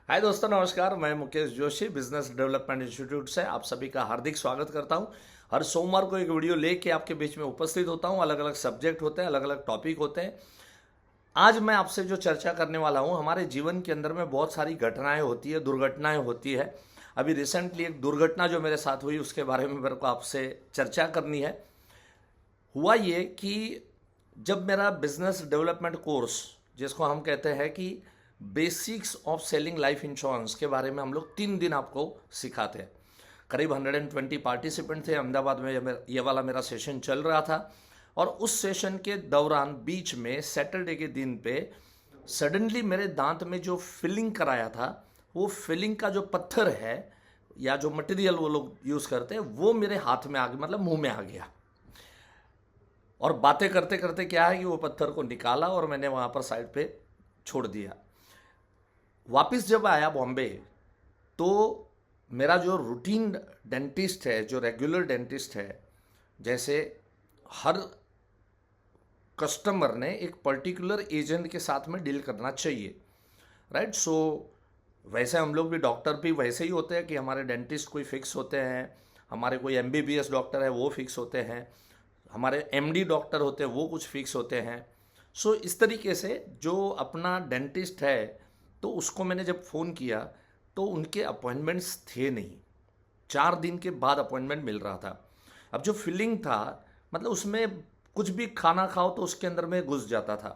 हाय दोस्तों, नमस्कार। मैं Mukesh Joshi business development institute से आप सभी का हार्दिक स्वागत करता हूं। हर सोमवार को एक वीडियो लेके आपके बीच में उपस्थित होता हूं। अलग अलग सब्जेक्ट होते हैं, अलग अलग टॉपिक होते हैं। आज मैं आपसे जो चर्चा करने वाला हूं, हमारे जीवन के अंदर में बहुत सारी घटनाएं होती है, दुर्घटनाएं होती है। अभी रिसेंटली एक दुर्घटना जो मेरे साथ हुई उसके बारे में मेरे को आपसे चर्चा करनी है। हुआ ये कि जब मेरा बिजनेस डेवलपमेंट कोर्स, जिसको हम कहते हैं कि basics of selling life insurance के बारे में हम लोग 3 दिन आपको सिखाते हैं। करीब 120 पार्टिसिपेंट थे। अहमदाबाद में ये वाला मेरा सेशन चल रहा था। और उस सेशन के दौरान बीच में सैटरडे के दिन पे सडनली मेरे दांत में जो फिलिंग कराया था, वो फिलिंग का जो पत्थर है या जो मटेरियल वो लोग यूज़ करते हैं, वो मेरे हाथ में आ गया, मतलब मुंह में आ गया। और बातें करते करते क्या है कि वो पत्थर को निकाला और मैंने वहाँ पर साइड पे छोड़ दिया। वापस जब आया बॉम्बे, तो मेरा जो रूटीन डेंटिस्ट है, जो रेगुलर डेंटिस्ट है, जैसे हर कस्टमर ने एक पर्टिकुलर एजेंट के साथ में डील करना चाहिए, राइट। सो वैसे हम लोग भी डॉक्टर भी वैसे ही होते हैं कि हमारे डेंटिस्ट कोई फिक्स होते हैं, हमारे कोई एमबीबीएस डॉक्टर है वो फिक्स होते हैं, हमारे एमडी डॉक्टर होते हैं वो कुछ फिक्स होते हैं। सो इस तरीके से जो अपना डेंटिस्ट है, तो उसको मैंने जब फ़ोन किया तो उनके अपॉइंटमेंट्स थे नहीं। 4 दिन के बाद अपॉइंटमेंट मिल रहा था। अब जो फिलिंग था, मतलब उसमें कुछ भी खाना खाओ तो उसके अंदर में घुस जाता था।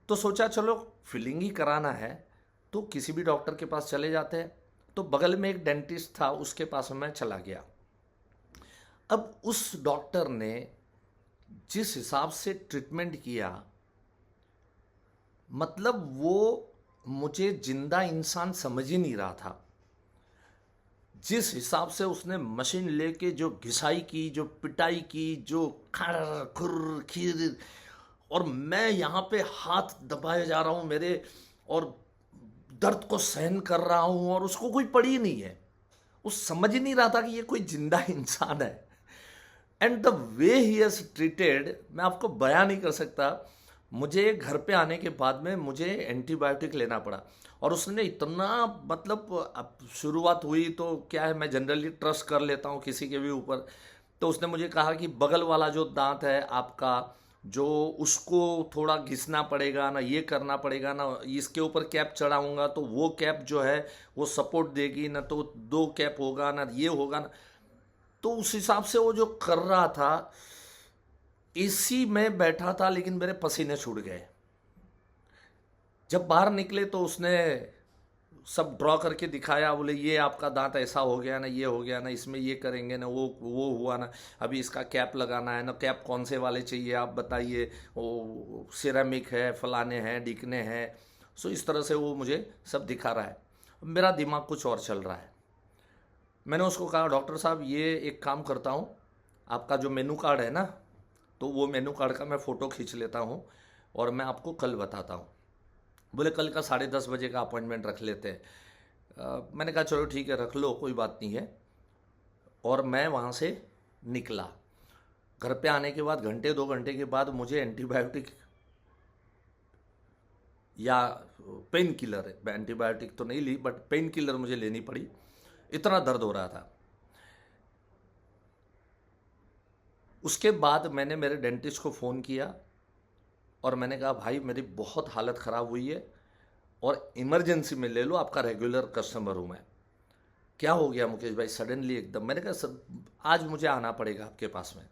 तो सोचा चलो फिलिंग ही कराना है तो किसी भी डॉक्टर के पास चले जाते हैं। तो बगल में एक डेंटिस्ट था, उसके पास मैं चला गया। अब उस डॉक्टर ने जिस हिसाब से ट्रीटमेंट किया, मतलब वो मुझे जिंदा इंसान समझ ही नहीं रहा था। जिस हिसाब से उसने मशीन लेके जो घिसाई की, जो पिटाई की, जो खर खुर खीर, और मैं यहाँ पे हाथ दबाए जा रहा हूँ मेरे, और दर्द को सहन कर रहा हूँ, और उसको कोई पड़ी नहीं है। वो समझ ही नहीं रहा था कि ये कोई जिंदा इंसान है। And the way he has treated, मैं आपको बयां नहीं कर सकता। मुझे घर पे आने के बाद में मुझे एंटीबायोटिक लेना पड़ा। और उसने इतना, मतलब अब शुरुआत हुई तो क्या है, मैं जनरली ट्रस्ट कर लेता हूँ किसी के भी ऊपर। तो उसने मुझे कहा कि बगल वाला जो दांत है आपका, जो उसको थोड़ा घिसना पड़ेगा ना, ये करना पड़ेगा ना, इसके ऊपर कैप चढ़ाऊंगा तो वो कैप जो है वो सपोर्ट देगी ना, तो 2 कैप होगा ना, ये होगा ना। तो उस हिसाब से वो जो कर रहा था, एसी में बैठा था लेकिन मेरे पसीने छूट गए। जब बाहर निकले तो उसने सब ड्रॉ करके दिखाया, बोले ये आपका दांत ऐसा हो गया ना, ये हो गया ना, इसमें ये करेंगे ना, वो हुआ ना, अभी इसका कैप लगाना है ना, कैप कौन से वाले चाहिए आप बताइए, वो सिरेमिक है, फलाने हैं, डिकने हैं। सो इस तरह से वो मुझे सब दिखा रहा है। मेरा दिमाग कुछ और चल रहा है। मैंने उसको कहा, डॉक्टर साहब ये एक काम करता हूँ, आपका जो मेनू कार्ड है ना, तो वो मेनू कार्ड का मैं फ़ोटो खींच लेता हूँ और मैं आपको कल बताता हूँ। बोले कल का 10:30 बजे का अपॉइंटमेंट रख लेते हैं। मैंने कहा चलो ठीक है, रख लो, कोई बात नहीं है। और मैं वहाँ से निकला। घर पे आने के बाद घंटे 2 घंटे के बाद मुझे एंटीबायोटिक या पेन किलर, एंटीबायोटिक तो नहीं ली बट पेन किलर मुझे लेनी पड़ी, इतना दर्द हो रहा था। उसके बाद मैंने मेरे डेंटिस्ट को फ़ोन किया और मैंने कहा भाई मेरी बहुत हालत ख़राब हुई है और इमरजेंसी में ले लो, आपका रेगुलर कस्टमर हूँ मैं। क्या हो गया मुकेश भाई सडनली एकदम? मैंने कहा सर आज मुझे आना पड़ेगा आपके पास में।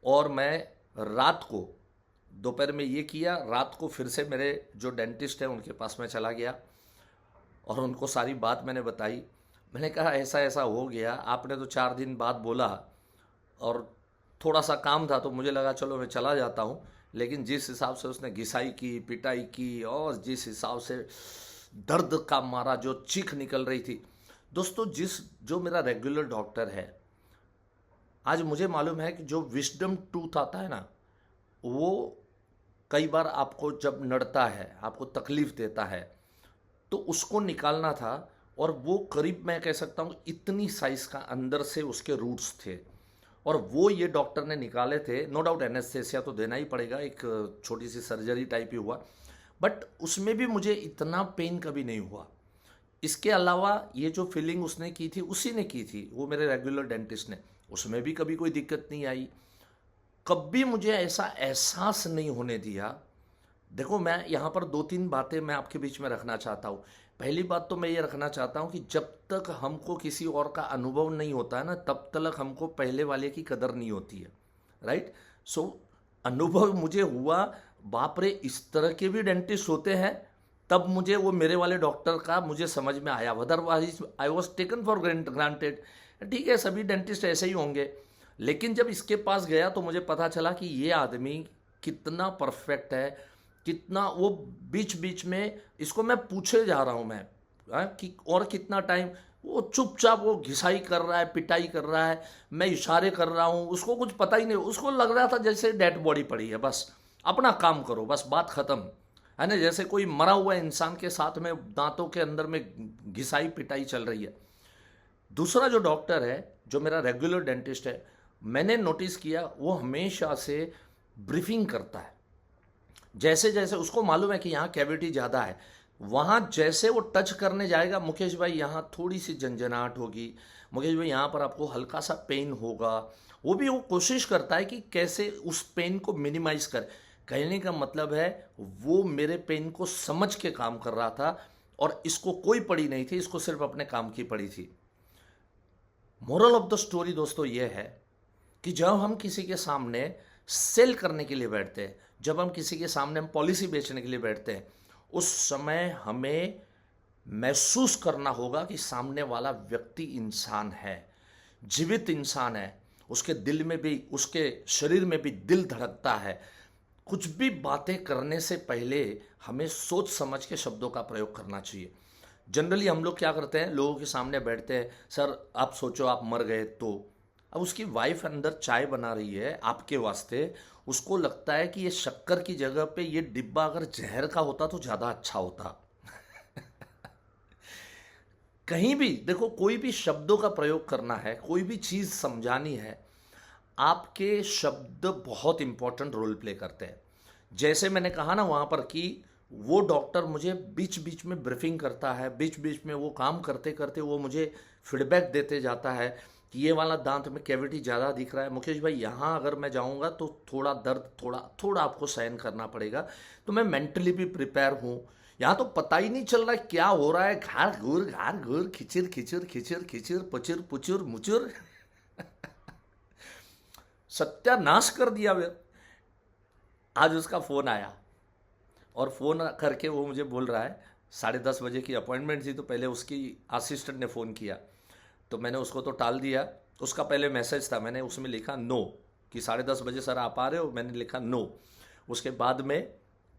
और मैं रात को, दोपहर में ये किया, रात को फिर से मेरे जो डेंटिस्ट हैं उनके पास में चला गया और उनको सारी बात मैंने बताई। मैंने कहा ऐसा ऐसा हो गया, आपने तो 4 दिन बाद बोला और थोड़ा सा काम था तो मुझे लगा चलो मैं चला जाता हूँ, लेकिन जिस हिसाब से उसने घिसाई की, पिटाई की, और जिस हिसाब से दर्द का मारा जो चीख निकल रही थी। दोस्तों, जो मेरा रेगुलर डॉक्टर है, आज मुझे मालूम है कि जो विजडम टूथ आता है ना, वो कई बार आपको जब नड़ता है, आपको तकलीफ देता है, तो उसको निकालना था। और वो करीब मैं कह सकता हूँ इतनी साइज़ का अंदर से उसके रूट्स थे, और वो ये डॉक्टर ने निकाले थे। नो डाउट एनेस्थेसिया तो देना ही पड़ेगा, एक छोटी सी सर्जरी टाइप ही हुआ, बट उसमें भी मुझे इतना पेन कभी नहीं हुआ। इसके अलावा ये जो फीलिंग उसने की थी उसी ने की थी, वो मेरे रेगुलर डेंटिस्ट ने, उसमें भी कभी कोई दिक्कत नहीं आई। कभी मुझे ऐसा एहसास नहीं होने दिया। देखो, मैं यहाँ पर दो तीन बातें मैं आपके बीच में रखना चाहता हूँ। पहली बात तो मैं ये रखना चाहता हूँ कि जब तक हमको किसी और का अनुभव नहीं होता है ना, तब तक हमको पहले वाले की कदर नहीं होती है, राइट। सो अनुभव मुझे हुआ, बाप रे इस तरह के भी डेंटिस्ट होते हैं, तब मुझे वो मेरे वाले डॉक्टर का मुझे समझ में आया। Otherwise I was taken for granted, ठीक है सभी डेंटिस्ट ऐसे ही होंगे। लेकिन जब इसके पास गया तो मुझे पता चला कि ये आदमी कितना परफेक्ट है, कितना वो बीच बीच में इसको मैं पूछे जा रहा हूँ मैं, कि और कितना टाइम, वो चुपचाप वो घिसाई कर रहा है, पिटाई कर रहा है, मैं इशारे कर रहा हूँ, उसको कुछ पता ही नहीं, उसको लग रहा था जैसे डेड बॉडी पड़ी है, बस अपना काम करो, बस बात खत्म, है ना। जैसे कोई मरा हुआ इंसान के साथ में दांतों के अंदर में घिसाई पिटाई चल रही है। दूसरा जो डॉक्टर है, जो मेरा रेगुलर डेंटिस्ट है, मैंने नोटिस किया वो हमेशा से ब्रीफिंग करता है। जैसे जैसे उसको मालूम है कि यहाँ कैविटी ज़्यादा है, वहाँ जैसे वो टच करने जाएगा, मुकेश भाई यहाँ थोड़ी सी झंझनाहट होगी, मुकेश भाई यहाँ पर आपको हल्का सा पेन होगा, वो भी वो कोशिश करता है कि कैसे उस पेन को मिनिमाइज कर। कहने का मतलब है वो मेरे पेन को समझ के काम कर रहा था, और इसको कोई पड़ी नहीं थी, इसको सिर्फ अपने काम की पड़ी थी। मोरल ऑफ द स्टोरी दोस्तों ये है कि जब हम किसी के सामने सेल करने के लिए बैठते हैं, जब हम किसी के सामने हम पॉलिसी बेचने के लिए बैठते हैं, उस समय हमें महसूस करना होगा कि सामने वाला व्यक्ति इंसान है, जीवित इंसान है, उसके दिल में भी, उसके शरीर में भी दिल धड़कता है। कुछ भी बातें करने से पहले हमें सोच समझ के शब्दों का प्रयोग करना चाहिए। जनरली हम लोग क्या करते हैं, लोगों के सामने बैठते हैं, सर आप सोचो आप मर गए तो, अब उसकी वाइफ अंदर चाय बना रही है आपके वास्ते, उसको लगता है कि ये शक्कर की जगह पे ये डिब्बा अगर जहर का होता तो ज़्यादा अच्छा होता। कहीं भी देखो, कोई भी शब्दों का प्रयोग करना है, कोई भी चीज़ समझानी है, आपके शब्द बहुत इंपॉर्टेंट रोल प्ले करते हैं। जैसे मैंने कहा ना वहाँ पर कि वो डॉक्टर मुझे बीच बीच में ब्रीफिंग करता है, बीच बीच में वो काम करते करते वो मुझे फीडबैक देते जाता है कि ये वाला दांत में कैविटी ज़्यादा दिख रहा है, मुकेश भाई यहाँ अगर मैं जाऊँगा तो थोड़ा दर्द थोड़ा थोड़ा आपको सहन करना पड़ेगा। तो मैं मेंटली भी प्रिपेयर हूँ। यहाँ तो पता ही नहीं चल रहा है क्या हो रहा है, घार घूर खिचिर खिचिर खिचिर खिचिर पुचिर पुचुर मुचुर। सत्यानाश कर दिया वे। आज उसका फ़ोन आया, और फ़ोन करके वो मुझे बोल रहा है, 10:30 बजे की अपॉइंटमेंट थी, तो पहले उसकी असिस्टेंट ने फ़ोन किया, तो मैंने उसको तो टाल दिया। उसका पहले मैसेज था, मैंने उसमें लिखा नो, कि 10:30 बजे सर आप आ रहे हो, मैंने लिखा नो। उसके बाद में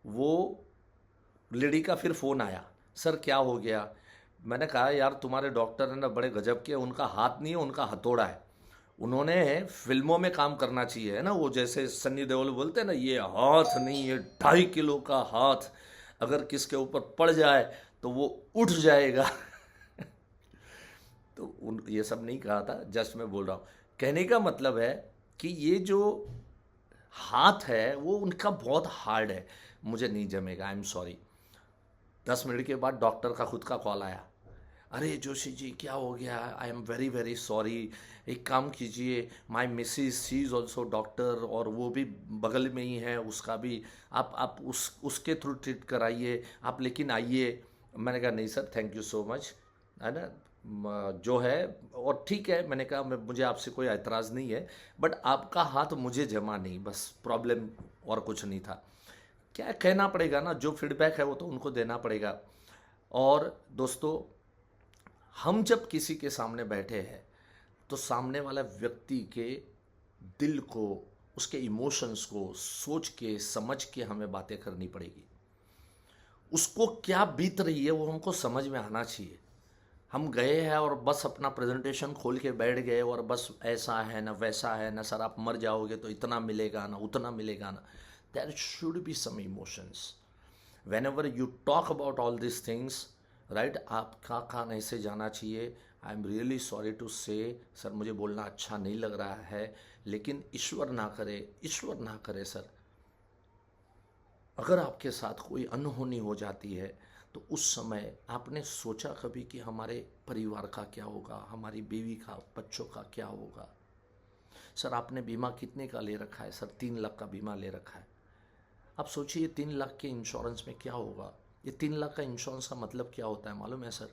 वो लेडी का फिर फ़ोन आया, सर क्या हो गया। मैंने कहा यार तुम्हारे डॉक्टर है ना बड़े गजब के, उनका हाथ नहीं है, उनका हथौड़ा है। उन्होंने फिल्मों में काम करना चाहिए, है ना, वो जैसे सन्नी देओल बोलते हैं ना, ये हाथ नहीं, ये 2.5 किलो का हाथ अगर किसके ऊपर पड़ जाए तो वो उठ जाएगा। तो ये सब नहीं कहा था, जस्ट मैं बोल रहा हूँ। कहने का मतलब है कि ये जो हाथ है वो उनका बहुत हार्ड है, मुझे नहीं जमेगा, आई एम सॉरी। 10 मिनट के बाद डॉक्टर का खुद का कॉल आया, अरे जोशी जी क्या हो गया, I am very very sorry, एक काम कीजिए, my Mrs she is also doctor, और वो भी बगल में ही है, उसका भी आप उसके थ्रू ट्रीट कराइए आप, लेकिन आइए। मैंने कहा नहीं sir thank you so much, है ना, जो है, और ठीक है, मैंने कहा मुझे आपसे कोई एतराज़ नहीं है, बट आपका हाथ मुझे जमा नहीं, बस प्रॉब्लम और कुछ नहीं था। क्या कहना पड़ेगा ना, जो फीडबैक है वो तो उनको देना पड़ेगा। और दोस्तों, हम जब किसी के सामने बैठे हैं तो सामने वाला व्यक्ति के दिल को, उसके इमोशंस को सोच के समझ के हमें बातें करनी पड़ेगी। उसको क्या बीत रही है वो हमको समझ में आना चाहिए। हम गए हैं और बस अपना प्रेजेंटेशन खोल के बैठ गए, और बस ऐसा है ना वैसा है ना, सर आप मर जाओगे तो इतना मिलेगा ना उतना मिलेगा ना। There should be some emotions whenever you talk about all this things, right. आपका कान ऐसे जाना चाहिए, I am really sorry to say, sir मुझे बोलना अच्छा नहीं लग रहा है, लेकिन ईश्वर ना करे सर, अगर आपके साथ कोई अनहोनी हो जाती है तो उस समय आपने सोचा कभी कि हमारे परिवार का क्या होगा, हमारी बीवी का, बच्चों का क्या होगा? सर आपने बीमा कितने का ले रखा है? सर 3 लाख का बीमा ले रखा है। आप सोचिए 3 लाख के इंश्योरेंस में क्या होगा। ये 3 लाख का इंश्योरेंस का मतलब क्या होता है मालूम है सर?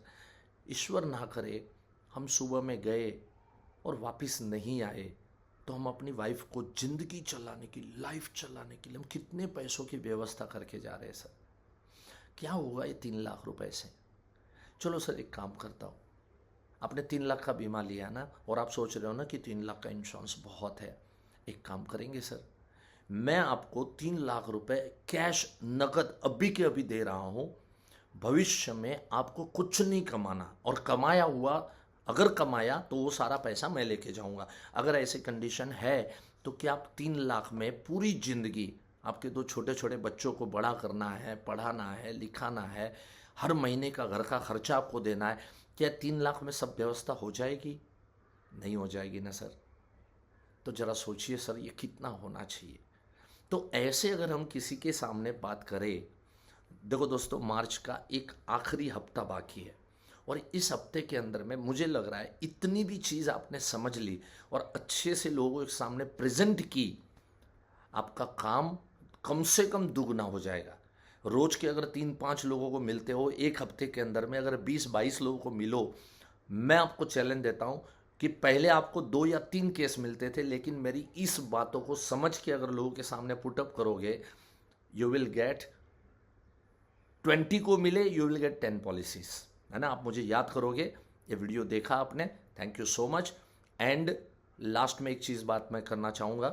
ईश्वर ना करे हम सुबह में गए और वापस नहीं आए तो हम अपनी वाइफ को ज़िंदगी चलाने की, लाइफ चलाने के लिए हम कितने पैसों की व्यवस्था करके जा रहे हैं सर? क्या होगा ये 3 लाख रुपए से? चलो सर एक काम करता हूँ, आपने 3 लाख का बीमा लिया ना और आप सोच रहे हो ना कि 3 लाख का इंश्योरेंस बहुत है। एक काम करेंगे सर, मैं आपको 3 लाख रुपए कैश नकद अभी के अभी दे रहा हूँ। भविष्य में आपको कुछ नहीं कमाना, और कमाया हुआ अगर कमाया तो वो सारा पैसा मैं लेके जाऊंगा। अगर ऐसी कंडीशन है तो क्या आप 3 लाख में पूरी जिंदगी, आपके 2 छोटे छोटे बच्चों को बड़ा करना है, पढ़ाना है, लिखाना है, हर महीने का घर का खर्चा आपको देना है, क्या 3 लाख में सब व्यवस्था हो जाएगी? नहीं हो जाएगी ना सर। तो ज़रा सोचिए सर ये कितना होना चाहिए। तो ऐसे अगर हम किसी के सामने बात करें, देखो दोस्तों मार्च का एक आखिरी हफ्ता बाकी है और इस हफ्ते के अंदर में मुझे लग रहा है इतनी भी चीज़ आपने समझ ली और अच्छे से लोगों के सामने प्रेजेंट की, आपका काम कम से कम दुगना हो जाएगा। रोज के अगर 3-5 लोगों को मिलते हो, एक हफ्ते के अंदर में अगर 20-22 लोगों को मिलो, मैं आपको चैलेंज देता हूं कि पहले आपको 2 या 3 केस मिलते थे, लेकिन मेरी इस बातों को समझ के अगर लोगों के सामने पुटअप करोगे, यू विल गेट 20 को मिले यू विल गेट 10 पॉलिसीज, है ना? आप मुझे याद करोगे। ये वीडियो देखा आपने, thank you so much. And last में एक चीज़ बात मैं करना चाहूँगा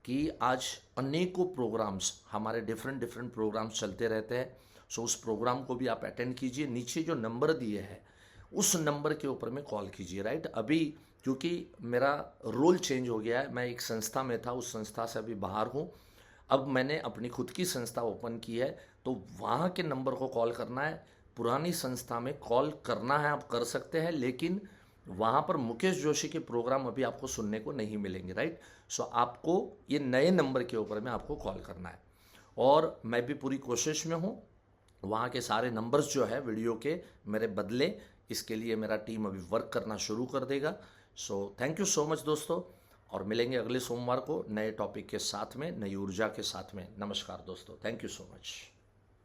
कि आज अनेकों प्रोग्राम्स, हमारे डिफरेंट डिफरेंट प्रोग्राम्स चलते रहते हैं। सो उस प्रोग्राम को भी आप अटेंड कीजिए। नीचे जो नंबर दिए हैं उस नंबर के ऊपर में कॉल कीजिए, राइट? अभी क्योंकि मेरा रोल चेंज हो गया है, मैं एक संस्था में था, उस संस्था से अभी बाहर हूँ। अब मैंने अपनी खुद की संस्था ओपन की है, तो वहाँ के नंबर को कॉल करना है। पुरानी संस्था में कॉल करना है, आप कर सकते हैं, लेकिन वहाँ पर मुकेश जोशी के प्रोग्राम अभी आपको सुनने को नहीं मिलेंगे, राइट? सो आपको ये नए नंबर के ऊपर में आपको कॉल करना है और मैं भी पूरी कोशिश में हूँ। वहाँ के सारे नंबर्स जो है वीडियो के मेरे बदले, इसके लिए मेरा टीम अभी वर्क करना शुरू कर देगा। So thank you so much दोस्तों, और मिलेंगे अगले सोमवार को नए टॉपिक के साथ में, नई ऊर्जा के साथ में। नमस्कार दोस्तों, थैंक यू सो मच।